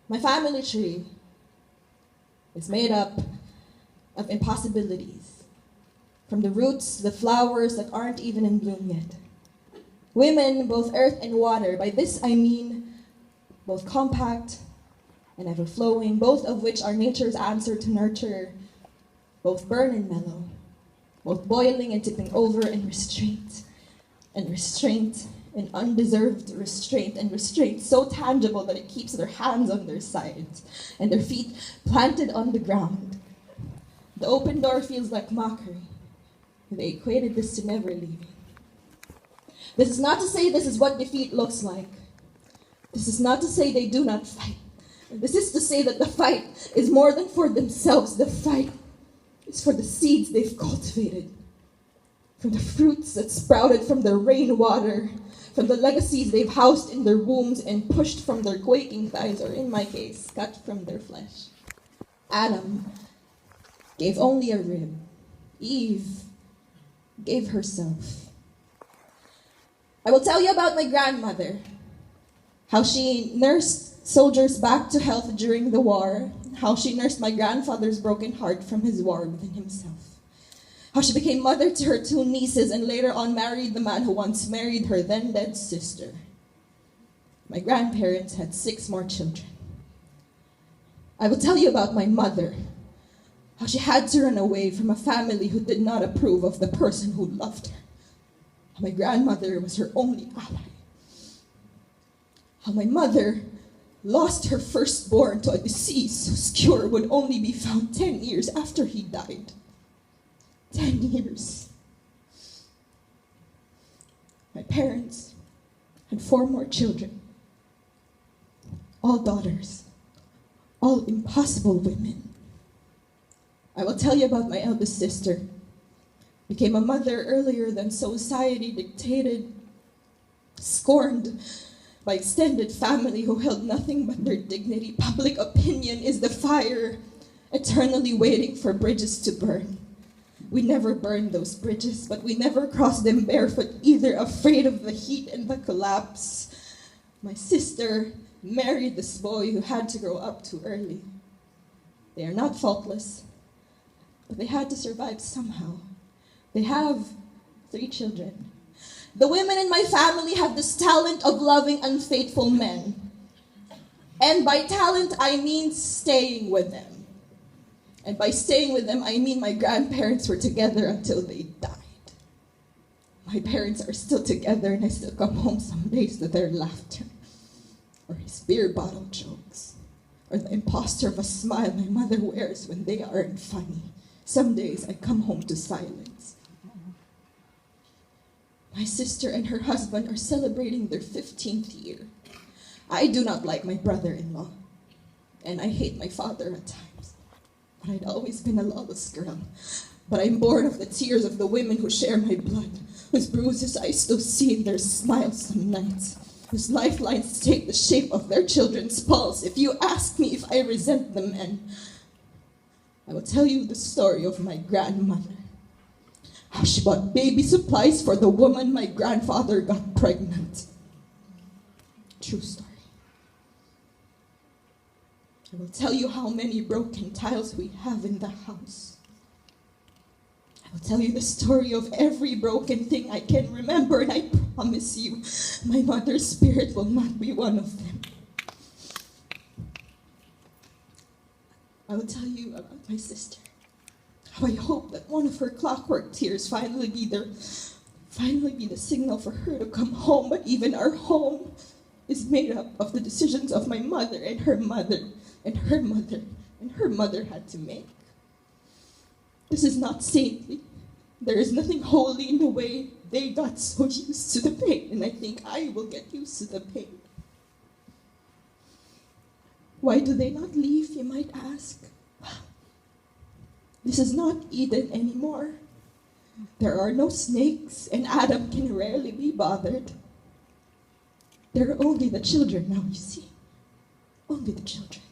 My family tree is made up of impossibilities, from the roots to the flowers that aren't even in bloom yet. Women, both earth and water, by this I mean both compact and ever-flowing, both of which are nature's answer to nurture, both burn and mellow, both boiling and tipping over in restraint, and undeserved restraint, and restraint so tangible that it keeps their hands on their sides and their feet planted on the ground. The open door feels like mockery. They equated this to never leaving. This is not to say this is what defeat looks like. This is not to say they do not fight. This is to say that the fight is more than for themselves. The fight is for the seeds they've cultivated, from the fruits that sprouted from their rainwater, from the legacies they've housed in their wombs and pushed from their quaking thighs, or in my case, cut from their flesh. Adam gave only a rib. Eve gave herself. I will tell you about my grandmother, how she nursed soldiers back to health during the war, how she nursed my grandfather's broken heart from his war within himself, how she became mother to her two nieces and later on married the man who once married her then dead sister. My grandparents had 6 more children. I will tell you about my mother, how she had to run away from a family who did not approve of the person who loved her. How my grandmother was her only ally. How my mother lost her firstborn to a disease whose cure would only be found 10 years after he died. 10 years. My parents had 4 more children, all daughters, all impossible women. I will tell you about my eldest sister. Became a mother earlier than society dictated, scorned by extended family who held nothing but their dignity. Public opinion is the fire, eternally waiting for bridges to burn. We never burned those bridges, but we never crossed them barefoot either, afraid of the heat and the collapse. My sister married this boy who had to grow up too early. They are not faultless, but they had to survive somehow. They have 3 children. The women in my family have this talent of loving unfaithful men. And by talent, I mean staying with them. And by staying with them, I mean my grandparents were together until they died. My parents are still together, and I still come home some days to their laughter, or his beer bottle jokes, or the imposter of a smile my mother wears when they aren't funny. Some days I come home to silence. My sister and her husband are celebrating their 15th year. I do not like my brother-in-law, and I hate my father at times. But I'd always been a lawless girl. But I'm bored of the tears of the women who share my blood, whose bruises I still see in their smiles some nights, whose lifelines take the shape of their children's pulse. If you ask me if I resent the men, I will tell you the story of my grandmother. How she bought baby supplies for the woman my grandfather got pregnant. True story. I will tell you how many broken tiles we have in the house. I will tell you the story of every broken thing I can remember, and I promise you, my mother's spirit will not be one of them. I will tell you about my sister. How I hope that one of her clockwork tears finally be the signal for her to come home. But even our home is made up of the decisions of my mother and her mother and her mother and her mother had to make. This is not saintly. There is nothing holy in the way they got so used to the pain, and I think I will get used to the pain. Why do they not leave, you might ask? This is not Eden anymore. There are no snakes, and Adam can rarely be bothered. There are only the children now, you see. Only the children.